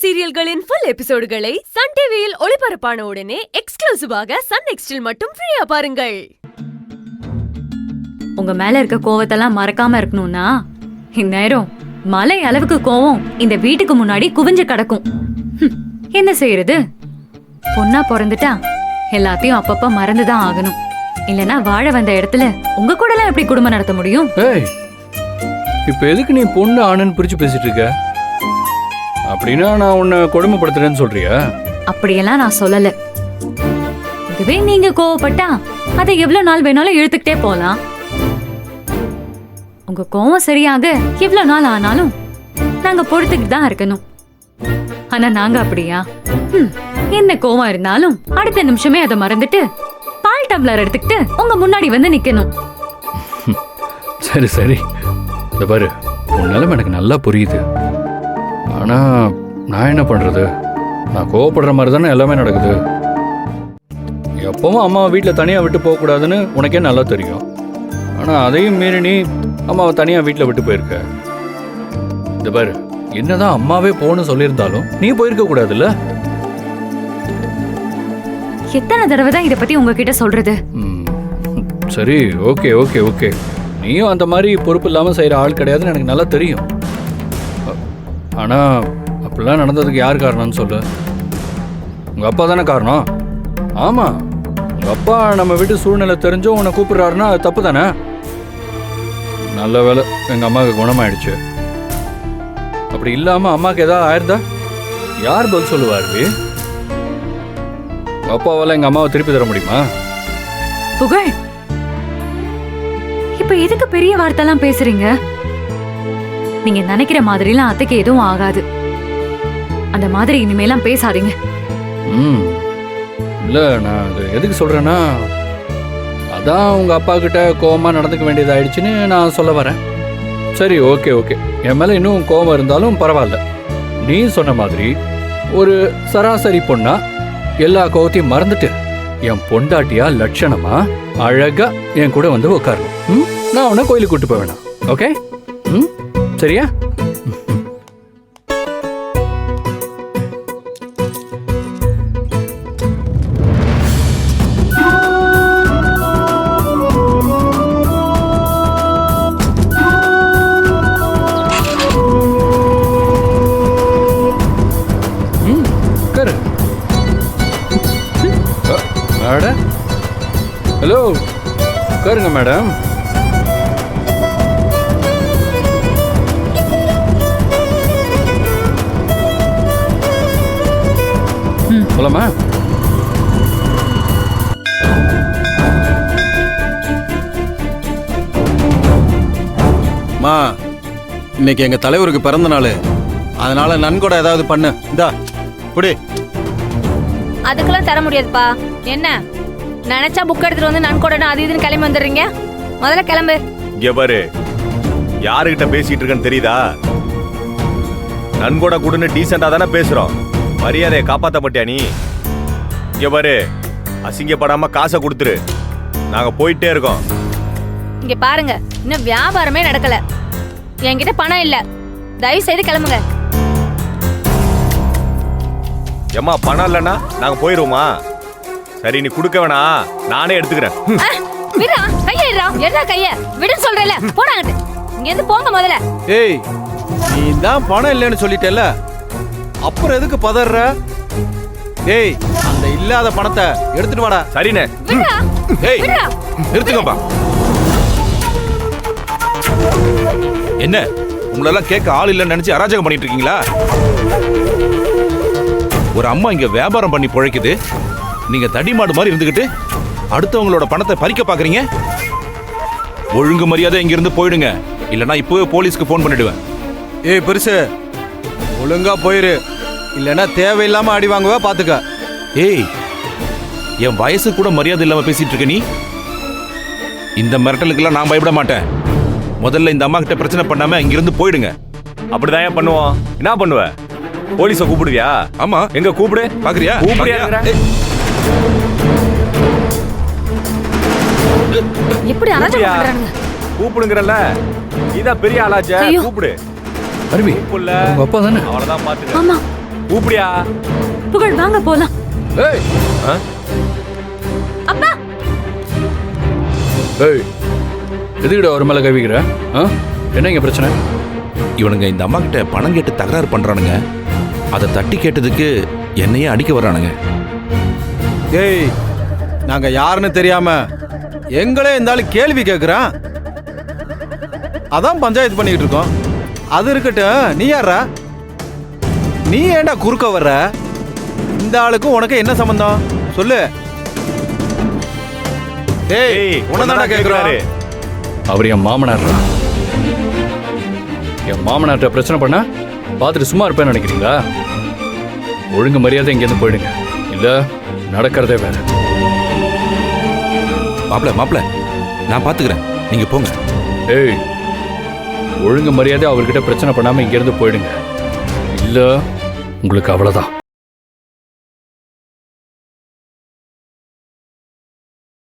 சீரியல்களின் full எபிசோடுகளை Sun டிவியில் ஒளிபரப்பான உடனே எக்ஸ்க்ளூசிவாக சன் நெக்ஸ்டில் மட்டும் ஃப்ரீயா பாருங்கள். உங்க மேல இருக்க கோவத்தெல்லாம் மறக்காம இருக்கணும்னா இந்நேரம் மலை அளவுக்கு கோவம் இந்த வீட்டுக்கு முன்னாடி குவிஞ்சு கிடக்கும். என்ன செய்யறது? பொண்ணா பிறந்துட்டா எல்லாத்தையும் அப்பப்ப மறந்துதான் ஆகணும். இல்லனா வாழ வந்த இடத்துல உங்க கூட எல்லாம் எப்படி குடும்பம் நடத்த முடியும்? இப்ப எதுக்கு நீ பொண்ணு ஆணுன்னு பிரிச்சு பேசிட்டு இருக்க? அப்படின்னா நான் உன்னை கொடுமைப்படுத்துறேன்னு சொல்றியா? அப்படியெல்லாம் நான் சொல்லல. இதுவே நீங்க கோவப்பட்டா அதை எவ்வளவு நாள் வேணாலும் இழுத்துக்கிட்டே போலாம். உங்க கோவம் சரியாக எவ்வளவு நாள் ஆனாலும் நாங்க பொறுத்துக்கிட்டு தான் இருக்கணும். ஆனா நாங்க அப்படியா? என்ன கோவம் இருந்தாலும் அடுத்த நிமிஷமே அதை மறந்துட்டு பால் டம்ளர் எடுத்துக்கிட்டு உங்க முன்னாடி வந்து நிக்கணும். சரி சரி, இந்த பாரு, உன்னாலும் எனக்கு நல்லா புரியுது. ஆனா நான் என்ன பண்றது? நான் கோவப்படுற மாதிரி தானே எல்லாமே நடக்குது. எப்பவும் அம்மாவை வீட்டில் தனியாக விட்டு போகக்கூடாதுன்னு உனக்கே நல்லா தெரியும். ஆனால் அதையும் மீறி நீ அம்மாவை தனியாக வீட்டில் விட்டு போயிருக்க. இந்த பாரு, என்னதான் அம்மாவே போகணும்னு சொல்லியிருந்தாலும் நீ போயிருக்க கூடாதுல்ல? எத்தனை தடவை தான் இதை பத்தி உங்ககிட்ட சொல்றது? சரி, ஓகே ஓகே ஓகே, நீயும் அந்த மாதிரி பொறுப்பு இல்லாமல் செய்கிற ஆள் கிடையாதுன்னு எனக்கு நல்லா தெரியும். ஆனால் அப்படிலாம் நடந்ததுக்கு யார் காரணம்னு சொல்லு? உங்கள் அப்பா தானே காரணம். ஆமாம், உங்கள் அப்பா நம்ம வீட்டு சூழ்நிலை தெரிஞ்சும் உன்னை கூப்பிட்றாருன்னா அது தப்பு தானே? நல்ல வேலை எங்கள் அம்மாவுக்கு குணமாயிடுச்சு. அப்படி இல்லாமல் அம்மாவுக்கு ஏதாவது ஆயிருந்தா யார் பதில் சொல்லுவார்? உங்கள் அப்பாவால் எங்கள் அம்மாவை திருப்பி தர முடியுமா? புகழ், இப்ப எதுக்கு பெரிய வார்த்தைலாம் பேசுறீங்க? நீங்க நினைக்கிற மாதிரிலாம் அத்தைக்கு எதுவும் ஆகாது. அந்த மாதிரி இனிமேலாம் பேசாதீங்க. இல்லை, நான் அது எதுக்கு சொல்கிறேன்னா, அதான் உங்கள் அப்பா கிட்ட கோவமாக நடந்துக்க வேண்டியதாயிடுச்சுன்னு நான் சொல்ல வரேன். சரி, ஓகே ஓகே, என் மேலே இன்னும் கோவம் இருந்தாலும் பரவாயில்ல. நீ சொன்ன மாதிரி ஒரு சராசரி பொண்ணா எல்லா கோவத்தையும் மறந்துட்டு என் பொண்டாட்டியா லட்சணமா அழகா என் கூட வந்து உட்காரணும். நான் உன்னை கோயிலுக்கு கூட்டு போய் வேணாம். ஓகே? சரியா? ஹலோ, உட்காருங்க மேடம். போலாமா? மா, இன்னைக்கு எங்க தலைவருக்கு பிறந்த நாள், அதனால நன்கொடை ஏதாவது பண்ணு. இந்தா புடி. அதுக்கெல்லாம் தர முடியாதுப்பா. என்ன நினைச்சா புக் எடுத்துட்டு வந்து நன்கொடை அது இதுன்னு கிளம்பி வந்துடுறீங்க? முதல்ல கிளம்பு. இங்க பாரு, யாருகிட்ட பேசிட்டு இருக்கன்னு தெரியுதா? நன்கொடை கூடன்னு டீசெண்டா தானே பேசுறோம். மரியாதையை காப்பாத்த மாட்டியா நீ? இங்க பாரு, அசிங்கப்படாம காசை கொடுத்துரு, நாங்க போயிட்டே இருக்கோம். இங்க பாருங்க, இன்னும் வியாபாரமே நடக்கல. என்கிட்ட பணம் இல்ல, தயவு செய்து கிளம்புங்க. ஏம்மா, பணம் இல்லைன்னா நாங்க போயிருவோமா? சரி, நீ கொடுக்க வேணாம், நானே எடுத்துக்கிறேன். விடுடா, கைய விடுடா. எடா கைய விடுன்னு சொல்றேல, போடாங்கட்டு. இங்க இருந்து போங்க முதல்ல. ஏய், நீ தான் பணம் இல்லைன்னு சொல்லிட்டேல்ல, அப்புறம் எதுக்கு பதற? ஏய், அந்த இல்லாத பணத்தை எடுத்துட்டு வாடா. சரிண்ணே. விடுடா. ஏய், விடுடா. நிறுத்துங்கப்பா. என்ன உங்களெல்லாம் கேட்க ஆள் இல்லைன்னு நினைச்சு அராஜகம் பண்ணிட்டு இருக்கீங்களா? ஒரு அம்மா இங்க வியாபாரம் பண்ணி பிழைக்குது, நீங்க தடிமாடு மாதிரி இருந்துகிட்டு அடுத்தவங்களோட பணத்தை பறிக்க பாக்குறீங்க. ஒழுங்கு மரியாதை இங்க இருந்து போயிடுங்க, இல்லனா இப்பவே போலீஸ்க்கு போன் பண்ணிடுவேன். ஏய் பெருசு, ஒழுங்கா போயிரு, இல்லனா தேவையில்லாம அடி வாங்குவா, பாத்துக்க. ஏய், என் வயசு கூட மரியாதை இல்லாம பேசிட்டு இருக்க நீ. இந்த மிரட்டலுக்கெல்லாம் நான் பயப்பட மாட்டேன். முதல்ல இந்த அம்மா கிட்ட பிரச்சனை பண்ணாம இங்க இருந்து போயிடுங்க. அப்படிதான் ஏன் பண்ணுவோம்? என்ன பண்ணுவ? போலீஸ கூப்பிடுவியா? ஆமா, எங்க கூப்பிடு. பாக்குறியா? கூப்பிடுறியா? எப்படி அராஜகம் பண்றானுங்க? கூப்பிடுங்கறல, இத பெரிய ஆளாச்சே, கூப்பிடு. அருவி, உங்க அப்பா தானே? அவ்வளவுதான் பாத்துக்க. ஆமா, கூப்பிடியா? புகழ் வாங்க போலாம். ஏய் ஆ? அப்பா ஏய் எதுக்கிட்ட ஒரு மேலே கவிக்கிற? என்ன இங்கே பிரச்சனை? இவனுங்க இந்த அம்மா கிட்ட பணம் கேட்டு தகராறு பண்றானுங்க. அதை தட்டி கேட்டதுக்கு என்னையே அடிக்க வர்றானுங்க. டேய் நாங்க யாருன்னு தெரியாம எங்களே இருந்தாலும் கேள்வி கேட்குறான். அதான் பஞ்சாயத்து பண்ணிக்கிட்டு இருக்கோம். அது இருக்கட்டும், நீ யாரா? நீ ஏன்டா குறுக்க வர்ற? இந்த ஆளுக்கும் உனக்கு என்ன சம்பந்தம் சொல்லு. டேய் உனதானடா கேட்குறாரு. அவர் என் மாமனார். என் மாமனார்ட்ட பிரச்சனை பண்ணா பார்த்துட்டு சும்மா இருப்பேன்னு நினைக்கிறீங்களா? ஒழுங்கு மரியாதை இங்கேருந்து போயிடுங்க, இல்லை நடக்கிறதே வேற. மாப்பிள நான் பாத்துக்கிறேன், நீங்க போங்க. ஏய் ஒழுங்கு மரியாதை அவர்கிட்ட பிரச்சனை பண்ணாமல் இங்கேருந்து போயிடுங்க, இல்லை உங்களுக்கு அவ்வளோதான்.